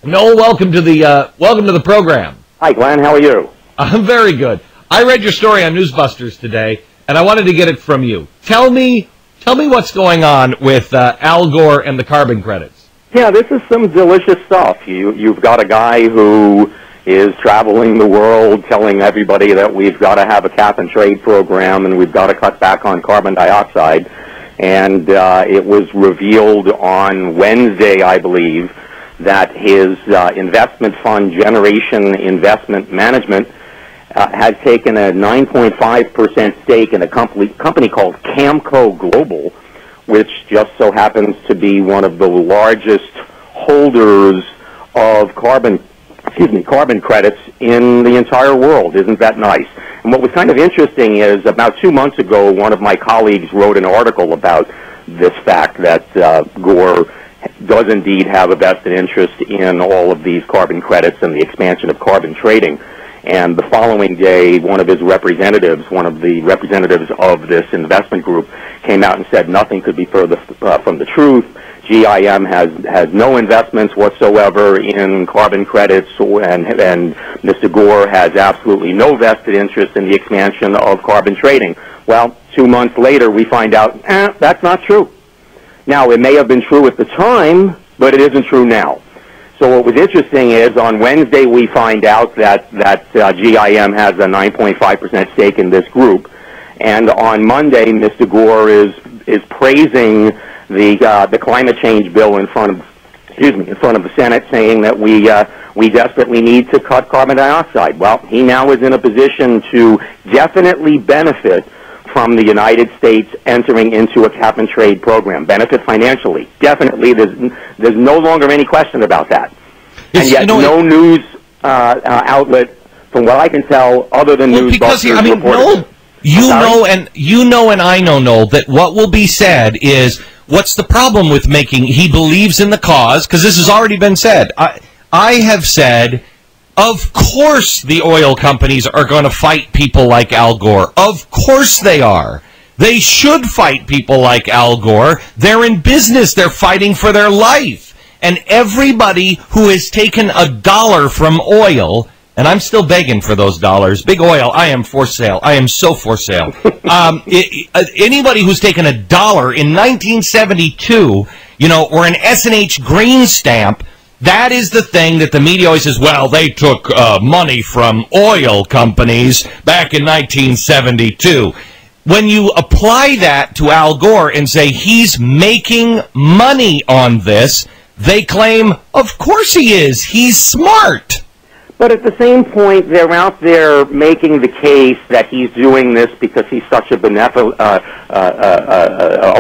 Noel, welcome to the program. Hi, Glenn. How are you? I'm very good. I read your story on Newsbusters today, and I wanted to get it from you. Tell me what's going on with Algore and the carbon credits. Yeah, this is some delicious stuff. You've got a guy who is traveling the world telling everybody that we've got to have a cap and trade program and we've got to cut back on carbon dioxide. And it was revealed on Wednesday, I believe, that his investment fund, Generation Investment Management, has taken a 9.5% stake in a company called Camco Global, which just so happens to be one of the largest holders of carbon credits in the entire world. Isn't that nice? And what was kind of interesting is about 2 months ago, one of my colleagues wrote an article about this fact that Gore does indeed have a vested interest in all of these carbon credits and the expansion of carbon trading. And the following day, one of the representatives of this investment group came out and said nothing could be further from the truth. GIM has no investments whatsoever in carbon credits, and Mr. Gore has absolutely no vested interest in the expansion of carbon trading. Well, 2 months later, we find out that's not true. Now, it may have been true at the time, but it isn't true now. So what was interesting is on Wednesday we find out that GIM has a 9.5% stake in this group, and on Monday Mr. Gore is praising the climate change bill in front of the Senate, saying that we desperately need to cut carbon dioxide. Well, he now is in a position to definitely benefit from the United States entering into a cap and trade program, benefit financially. Definitely, there's no longer any question about that. And yet, no news outlet, from what I can tell, other than Newsbusters, reported. You know, and I know, Noel, that what will be said is, what's the problem with he believes in the cause, because this has already been said. I have said, of course the oil companies are going to fight people like Al Gore. Of course they are. They should fight people like Al Gore. They're in business. They're fighting for their life. And everybody who has taken $1 from oil, and I'm still begging for those dollars. Big oil, I am for sale. I am so for sale. Anybody who's taken $1 in 1972, or an S&H green stamp, that is the thing that the media always says, well, they took money from oil companies back in 1972. When you apply that to Al Gore and say he's making money on this, they claim, of course he is. He's smart. But at the same point, they're out there making the case that he's doing this because he's such a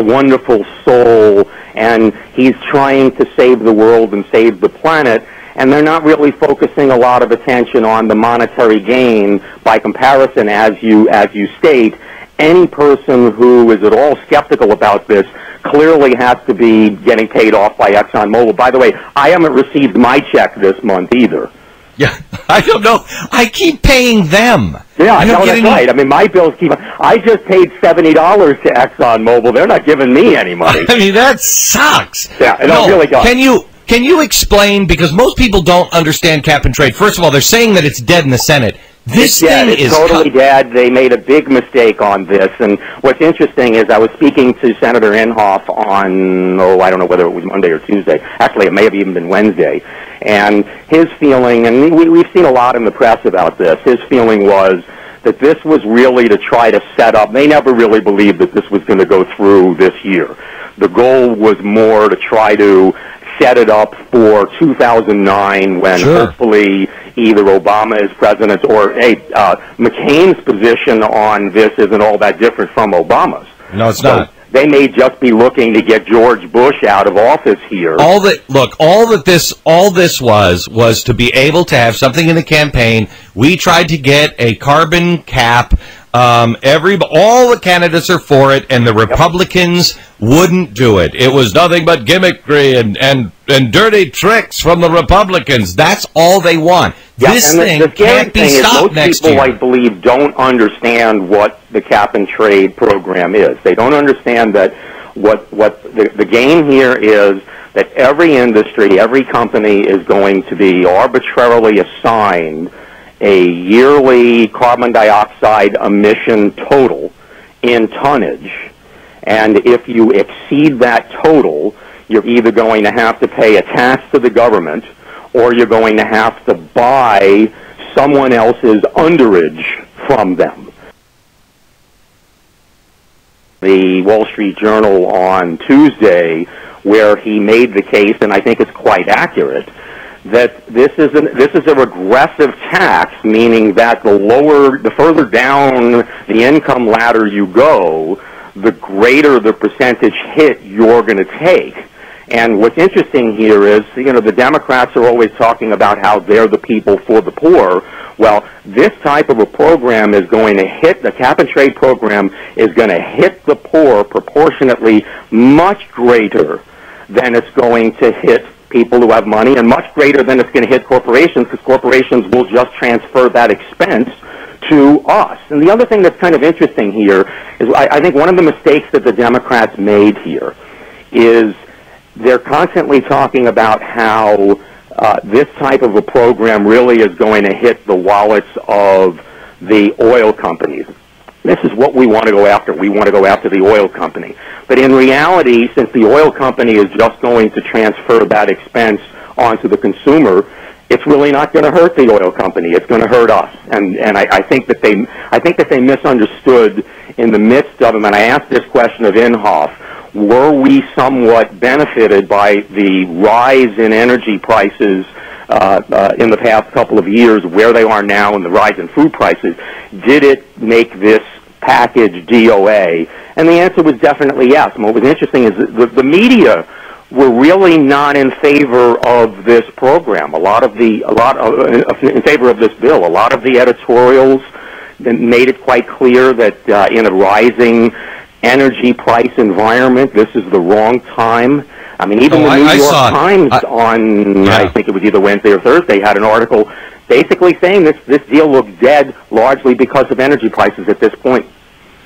wonderful soul, and he's trying to save the world and save the planet, and they're not really focusing a lot of attention on the monetary gain. By comparison, as you state, any person who is at all skeptical about this clearly has to be getting paid off by ExxonMobil. By the way, I haven't received my check this month either. Yeah, I don't know. I keep paying them. Yeah, I know that's right. I mean, my bills I just paid $70 to ExxonMobil. They're not giving me any money. I mean, that sucks. Yeah, it really does. Can you explain, because most people don't understand cap and trade. First of all, they're saying that it's dead in the Senate. This thing is totally dead. They made a big mistake on this. And what's interesting is I was speaking to Senator Inhofe on, I don't know whether it was Monday or Tuesday. Actually, it may have even been Wednesday. And his feeling, and we've seen a lot in the press about this, his feeling was that this was really to try to set up. They never really believed that this was going to go through this year. The goal was more to try to set it up for 2009 when hopefully either Obama is president or McCain's position on this isn't all that different from Obama's. No, it's not. They may just be looking to get George Bush out of office here. All this was to be able to have something in the campaign. We tried to get a carbon cap. All the candidates are for it, and the Republicans wouldn't do it. It was nothing but gimmickry and dirty tricks from the Republicans. That's all they want. This thing can't be stopped next year. Most people, I believe, don't understand what the cap and trade program is. They don't understand that what the game here is that every industry, every company is going to be arbitrarily assigned a yearly carbon dioxide emission total in tonnage. And if you exceed that total, you're either going to have to pay a tax to the government or you're going to have to buy someone else's underage from them. The Wall Street Journal on Tuesday, where he made the case, and I think it's quite accurate, that this is a regressive tax, meaning that the further down the income ladder you go, the greater the percentage hit you're going to take. And what's interesting here is, the Democrats are always talking about how they're the people for the poor. Well, this type of a program is going to hit, the cap-and-trade program is going to hit the poor proportionately much greater than it's going to hit people who have money, and much greater than it's going to hit corporations, because corporations will just transfer that expense to us. And the other thing that's kind of interesting here is I think one of the mistakes that the Democrats made here is they're constantly talking about how this type of a program really is going to hit the wallets of the oil companies. This is what we want to go after. We want to go after the oil company. But in reality, since the oil company is just going to transfer that expense onto the consumer, it's really not going to hurt the oil company. It's going to hurt us. And I think that they misunderstood in the midst of them. And I asked this question of Inhofe: were we somewhat benefited by the rise in energy prices in the past couple of years, where they are now, and the rise in food prices? Did it make this package DOA? And the answer was definitely yes. And what was interesting is that the media were really not in favor of this program. In favor of this bill. A lot of the editorials made it quite clear that in a rising energy price environment, this is the wrong time. I mean, even the New York Times I think it was either Wednesday or Thursday, had an article basically saying this deal looks dead largely because of energy prices at this point.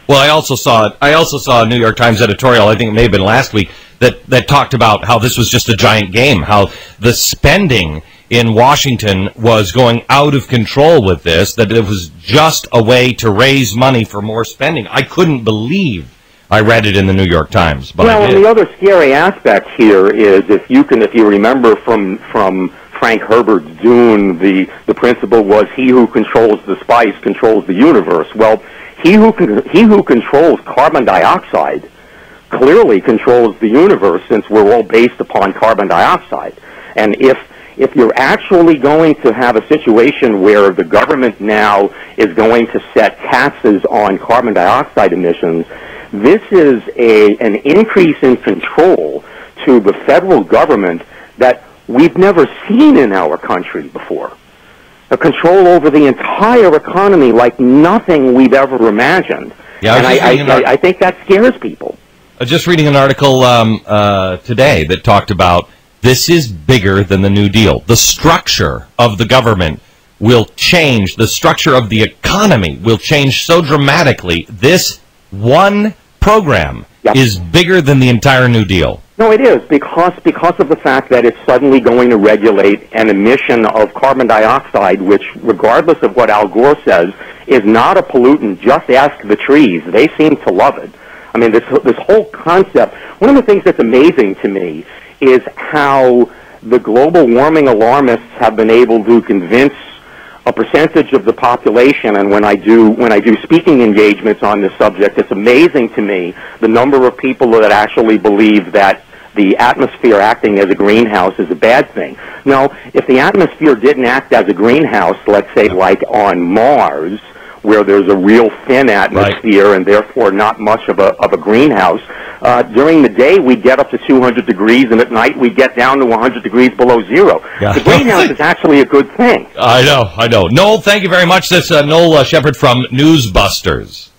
Well, I also saw a New York Times editorial, I think it may have been last week, that talked about how this was just a giant game, how the spending in Washington was going out of control with this, that it was just a way to raise money for more spending. I couldn't believe I read it in the New York Times, but I did. And the other scary aspect here is, if you remember from Frank Herbert's Dune, the principle was, he who controls the spice controls the universe. Well, he who controls carbon dioxide clearly controls the universe, since we're all based upon carbon dioxide. And if you're actually going to have a situation where the government now is going to set taxes on carbon dioxide emissions, this is an increase in control to the federal government that we've never seen in our country before. A control over the entire economy like nothing we've ever imagined. Yeah, and I think that scares people. Just reading an article today that talked about this is bigger than the New Deal. The structure of the government will change. The structure of the economy will change so dramatically. This one program is bigger than the entire New Deal. No, it is, because of the fact that it's suddenly going to regulate an emission of carbon dioxide, which, regardless of what Algore says, is not a pollutant. Just ask the trees. They seem to love it. I mean, this whole concept, one of the things that's amazing to me is how the global warming alarmists have been able to convince a percentage of the population, and when I do speaking engagements on this subject, it's amazing to me the number of people that actually believe that the atmosphere acting as a greenhouse is a bad thing. Now, if the atmosphere didn't act as a greenhouse, let's say like on Mars, where there's a real thin atmosphere and therefore not much of a greenhouse, during the day we get up to 200 degrees, and at night we get down to 100 degrees below zero. Yeah. The greenhouse is actually a good thing. I know. Noel, thank you very much. That's Noel Sheppard from Newsbusters.